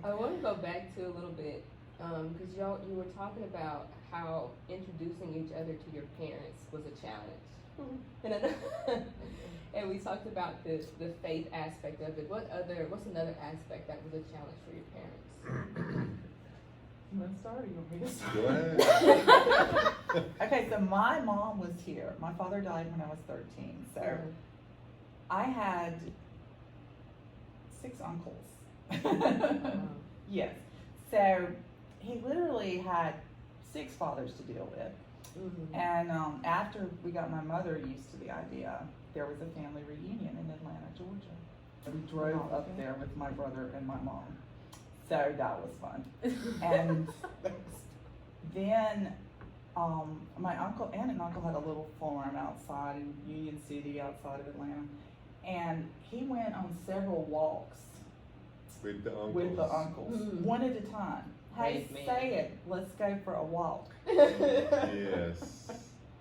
I want to go back to a little bit because you were talking about how introducing each other to your parents was a challenge. And, and we talked about the faith aspect of it. What's another aspect that was a challenge for your parents? You want to start or you want me to start? Go ahead. Okay, so my mom was here. My father died when I was 13. So I had 6 uncles. Yes. So he literally had 6 fathers to deal with. Mm-hmm. And after we got my mother used to the idea, there was a family reunion in Atlanta, Georgia. We drove up there with my brother and my mom. So that was fun. And then my aunt and uncle had a little farm outside in Union City, outside of Atlanta. And he went on several walks With the uncles. with the uncles, one at a time. Hey, Nice man. say it. Let's go for a walk. Yes.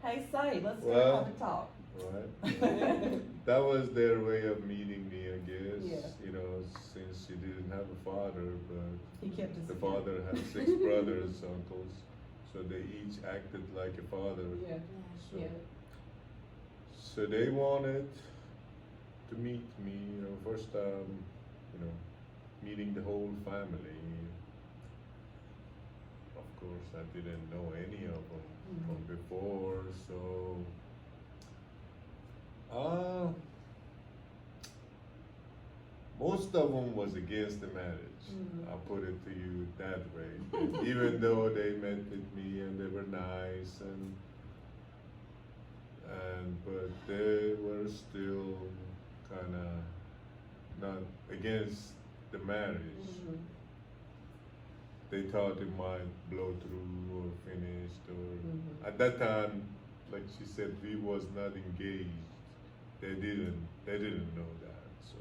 Hey, say, let's go Well, have a talk. Right. That was their way of meeting me, I guess. Yeah. You know, since she didn't have a father, but He kept us. the father had 6 brothers, uncles, so they each acted like a father. Yeah. So, Yeah. so they wanted to meet me, first time, meeting the whole family. Of course, I didn't know any of them from before, so most of them was against the marriage. I'll put it to you that way. Even though they met with me and they were nice but they were still kind of not against the marriage. They thought it might blow through or finished, or at that time, like she said, we was not engaged. They didn't know that. So,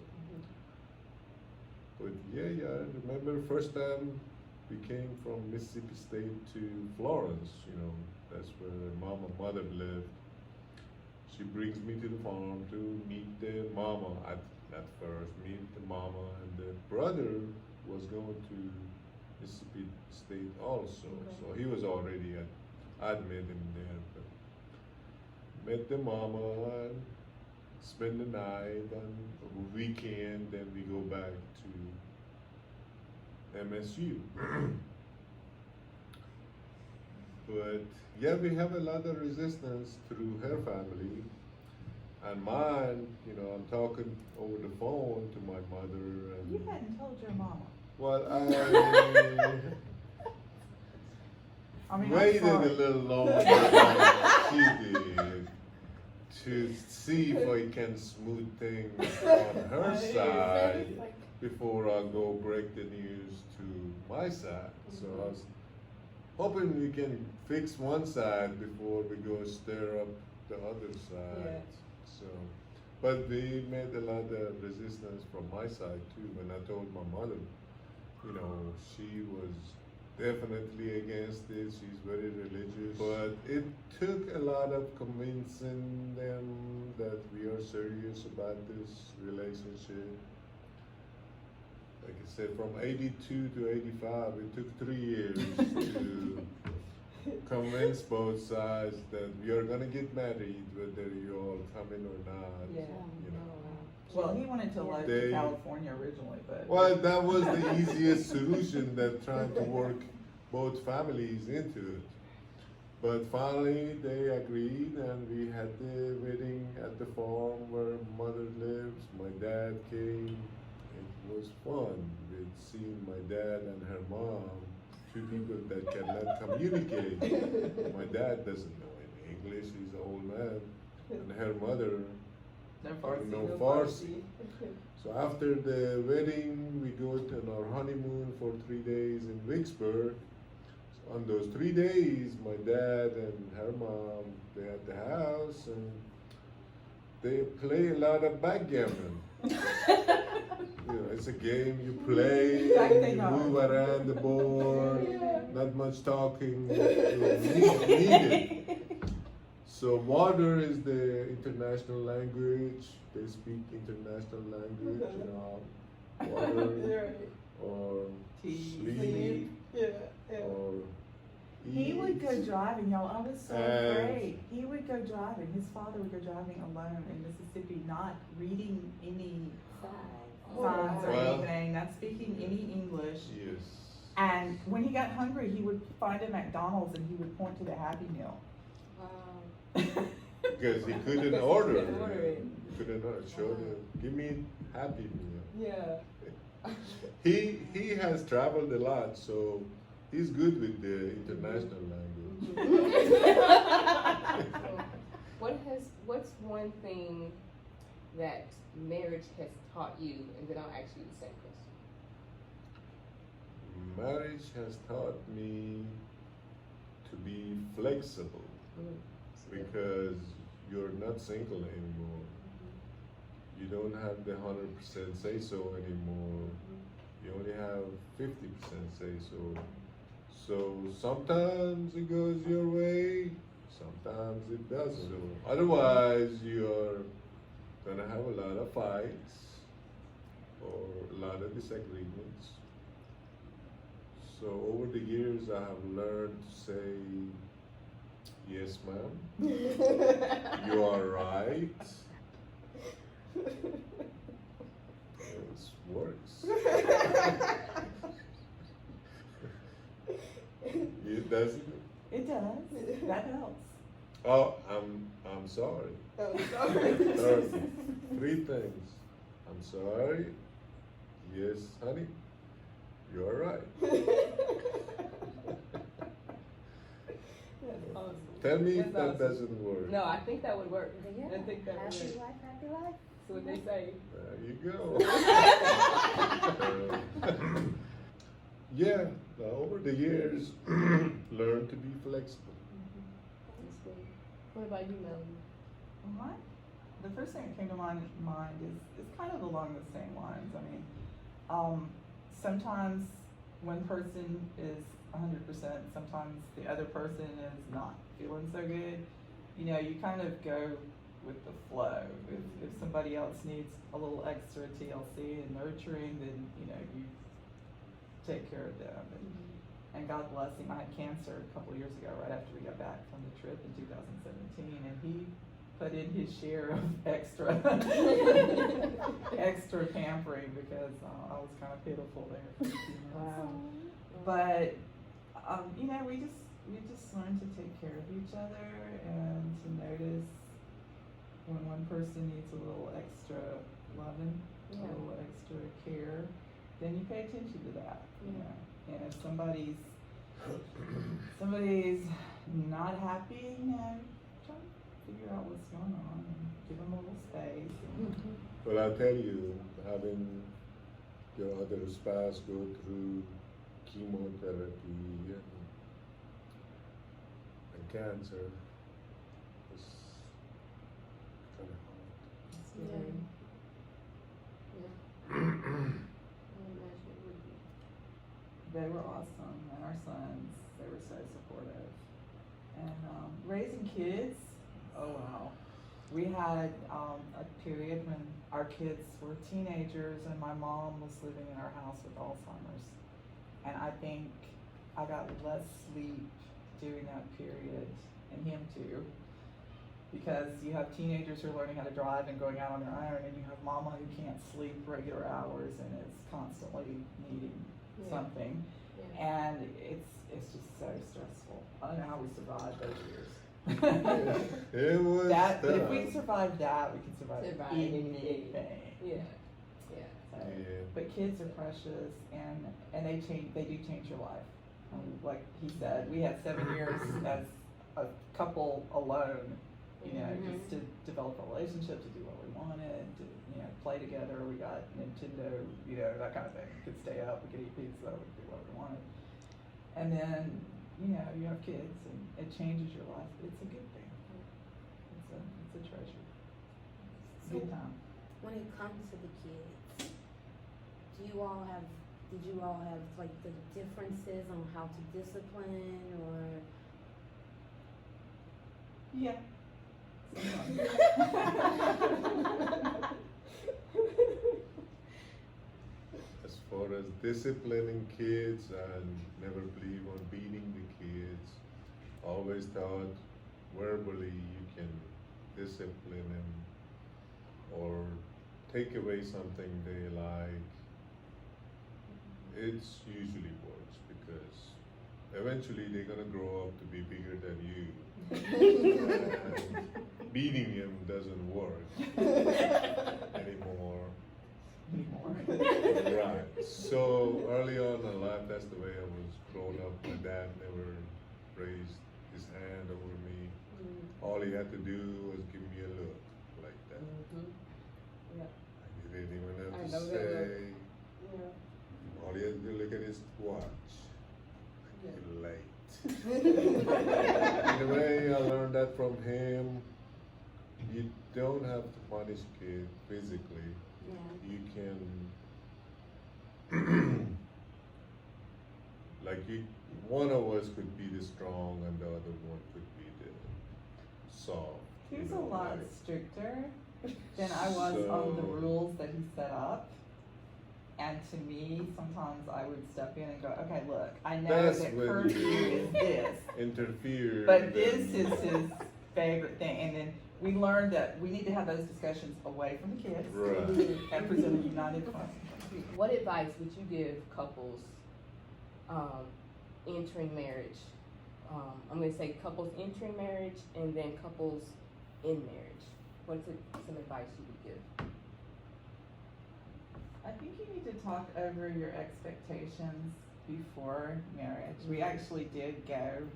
but yeah, I remember first time we came from Mississippi State to Florence. That's where mother lived. She brings me to the farm to meet the mama at first, meet the mama, and the brother was going to Mississippi State also. So he was already I'd met him there, but met the mama and spend the night and a weekend, then we go back to MSU. But yeah, we have a lot of resistance through her family. And mine, I'm talking over the phone to my mother. And You hadn't told your mama. well, I mean, waited I'm a sorry. little longer than she did to see if I can smooth things on her side before I go break the news to my side. So I was hoping we can fix one side before we go stir up the other side. Yeah. So, but we made a lot of resistance from my side too. When I told my mother, she was definitely against it. She's very religious. But it took a lot of convincing them that we are serious about this relationship. Like I said, from 82 to 85, it took 3 years to convince both sides that we are gonna get married, whether you all come in or not. Yeah. Well, he wanted to eloped to California originally, but. Well, that was the easiest solution, that trying to work both families into it. But finally, they agreed, and we had the wedding at the farm where mother lives. My dad came. It was fun with seeing my dad and her mom, 2 people that cannot communicate. My dad doesn't know any English, he's an old man, and her mother no Farsi. So after the wedding, we go on our honeymoon for 3 days in Vicksburg. So on those 3 days, my dad and her mom, they're at the house, and they play a lot of backgammon. It's a game you play, you move around the board, not much talking needed. So water is the international language. They speak international language, water or go driving, y'all. I was so And- afraid. He would go driving. His father would go driving alone in Mississippi, not reading any signs or Well- anything, not speaking any English. Yes. And when he got hungry, he would find a McDonald's and he would point to the Happy Meal. Wow. Because he couldn't Because he order. couldn't order it. He couldn't order. Show the, give me Happy Meal. Yeah. He has traveled a lot, so he's good with the international language. What's one thing that marriage has taught you, and then I'll ask you the same question. Marriage has taught me to be flexible because you're not single anymore. You don't have the 100% say so anymore. You only have 50% say so. So sometimes it goes your way, sometimes it doesn't. Otherwise, you're gonna have a lot of fights or a lot of disagreements. So over the years, I have learned to say, yes, ma'am, you are right. It works. It doesn't. It does. That helps. Oh, I'm sorry. Oh, Sorry. sorry. 3 things. I'm sorry. Yes, honey. You're right. That's awesome. Tell me if That's that awesome. doesn't work. No, I think that would work. Yeah. I think that would Happy work. life, happy life. That's what they say. There you go. Yeah, over the years, learn to be flexible. That's good. What about you, Melanie? What? The first thing that came to mind is kind of along the same lines. I mean, sometimes one person is 100%, sometimes the other person is not feeling so good. You know, you kind of go with the flow. If somebody else needs a little extra TLC and nurturing, then, you know, you take care of them. And God bless him, I had cancer a couple years ago, right after we got back from the trip in 2017, and he put in his share of extra pampering because I was kind of pitiful there for a few months. Wow. But you know, we just learn to take care of each other and to notice when one person needs a little extra loving, a little extra care, then you pay attention to that. You know, and if somebody's not happy, you know, try to figure out what's going on and give them a little space. But I tell you, having your other spouse go through chemotherapy and cancer is kind of hard. That's Yeah. scary. Yeah. I imagine it would be. They were awesome, and our sons, they were so supportive. And raising kids, oh wow. We had a period when our kids were teenagers and my mom was living in our house with Alzheimer's. And I think I got less sleep during that period, and him too. Because you have teenagers who are learning how to drive and going out on their own, and you have mama who can't sleep regular hours and is constantly needing something. Yeah. And it's just so stressful. I don't know how we survived those years. It was That, but if tough. we survive that, we can survive Survive anything. Yeah. Yeah. So, Yeah. but kids are precious, and they do change your life. Like he said, we had 7 years as a couple alone, you know, just to develop a relationship, to do what we wanted, to, you know, play together. We got Nintendo, you know, that kind of thing. We could stay up, we could eat pizza, we could do what we wanted. And then, you know, you have kids, and it changes your life. It's a good thing. It's a treasure. So- Good time. When it comes to the kids, did you all have like the differences on how to discipline or? Yeah. As far as disciplining kids, I never believe on beating the kids. always thought verbally you can discipline them or take away something they like. It's usually works because eventually they're gonna grow up to be bigger than you. And beating them doesn't work anymore. Right. So early on in life, that's the way I was grown up. My dad never raised his hand over me. All he had to do was give me a look like that. Yeah. He didn't even I have know to that look. say. Yeah. All he had to do look at his watch. Yeah. You're late. In a way, I learned that from him. You don't have to punish kid physically. Yeah. You can, like one of us could be the strong and the other one could be the soft. He you was a know, lot like- stricter than I was on the So- rules that he set up. And to me, sometimes I would step in and go, okay, look, I know That's that when curfew you is this, interfere. but this then- is his favorite thing. And then we learned that we need to have those discussions away from the kids Right. and present a united front. What advice would you give couples entering marriage? I'm going to say couples entering marriage and then couples in marriage. What's some advice you would give? I think you need to talk over your expectations before marriage. We actually did go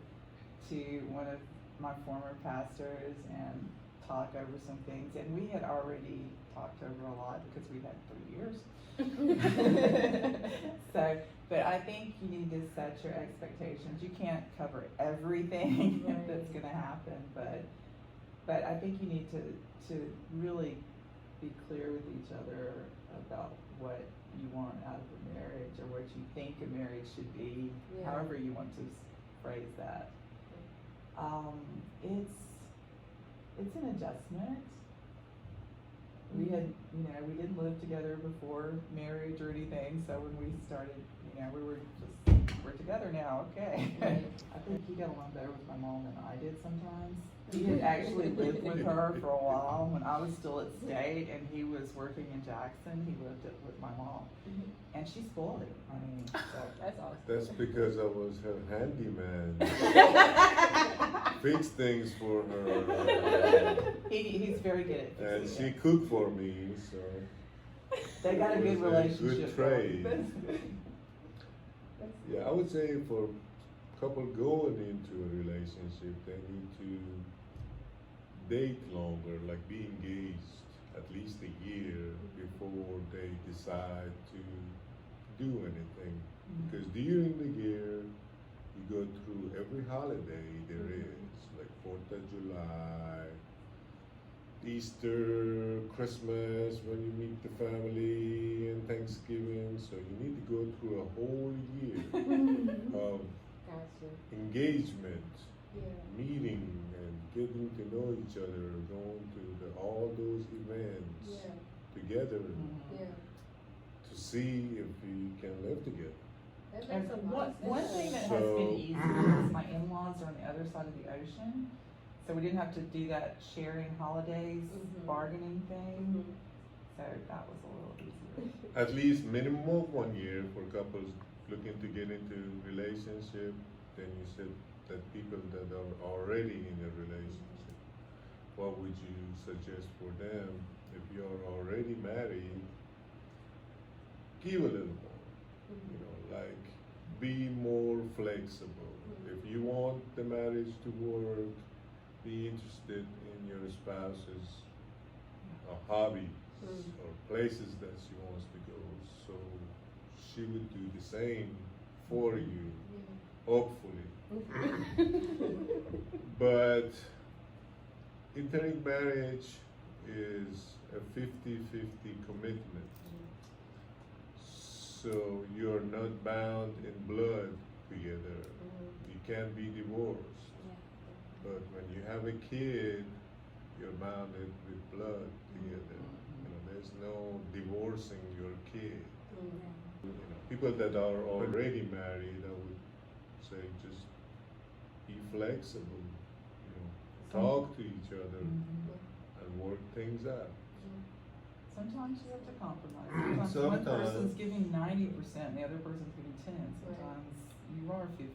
to one of my former pastors and talk over some things, and we had already talked over a lot because we had 3 years. So, but I think you need to set your expectations. You can't cover everything Right. that's going to happen, but I think you need to really be clear with each other about what you want out of a marriage or what you think a marriage should be, Yeah. however you want to phrase that. It's an adjustment. We had, we didn't live together before marriage or anything, so when we started, we're together now, okay. Right. I think he got along better with my mom than I did sometimes. He had actually lived with her for a while when I was still at state and he was working in Jackson. He lived with my mom. And she spoiled him. I mean, so. That's awesome. That's because I was her handyman. Fix things for her. He's very good at And fixing she it. cooked for me, so. They got a it good was relationship. Good trade. That's good. Yeah, I would say for couple going into a relationship, they need to date longer, like be engaged at least a year before they decide to do anything. Because during the year, you go through every holiday there is, like 4th of July, Easter, Christmas, when you meet the family, and Thanksgiving. So you need to go through a whole year of Gotcha. engagement, Yeah. meeting, and getting to know each other, going to all those events Yeah. together Yeah. to see if we can live together. That And makes a lot of one sense. thing that has So- been easier is my in-laws are on the other side of the ocean, so we didn't have to do that sharing holidays, Mhm. bargaining thing, Mhm. so that was a little easier. At least minimum of 1 year for couples looking to get into relationship. Then you said that people that are already in a relationship, what would you suggest for them? If you're already married, give a little more. Like be more flexible. If you want the marriage to work, be interested in your spouse's hobbies or places that she wants to go. So she would do the same for you, hopefully. But entering marriage is a 50-50 commitment. So you're not bound in blood together. You can't be divorced. But when you have a kid, you're bounded with blood together. There's no divorcing your kid. People that are already married, I would say just be flexible, talk to each other and work things out. Sometimes you have to compromise. Sometimes one person's giving 90% and the other person's giving 10. Sometimes you are 50-50.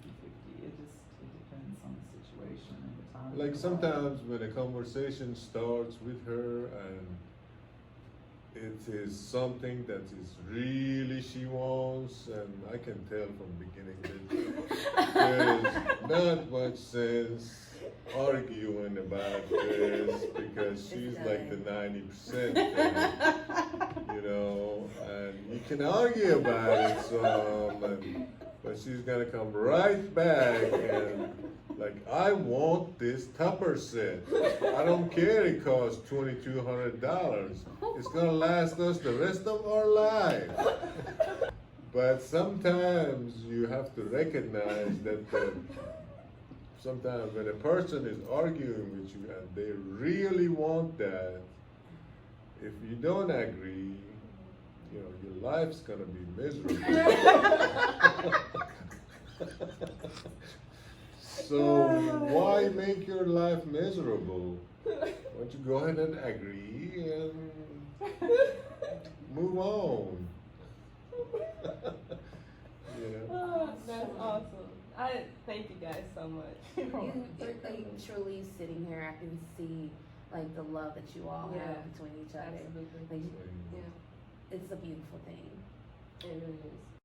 It depends on the situation and the time. Like sometimes when a conversation starts with her and it is something that is really she wants, and I can tell from the beginning that there's not much sense arguing about this because she's like the 90%, and you can argue about it some, but she's gonna come right back and like, I want this Tupper set. I don't care it costs $2,200. It's gonna last us the rest of our life. But sometimes you have to recognize that sometimes when a person is arguing with you and they really want that, if you don't agree, your life's gonna be miserable. So why make your life miserable? Why don't you go ahead and agree and move on? That's awesome. I thank you guys so much. Truly sitting here, I can see like the love that you all have between each other. Absolutely. Like, Yeah. it's a beautiful thing. It really is.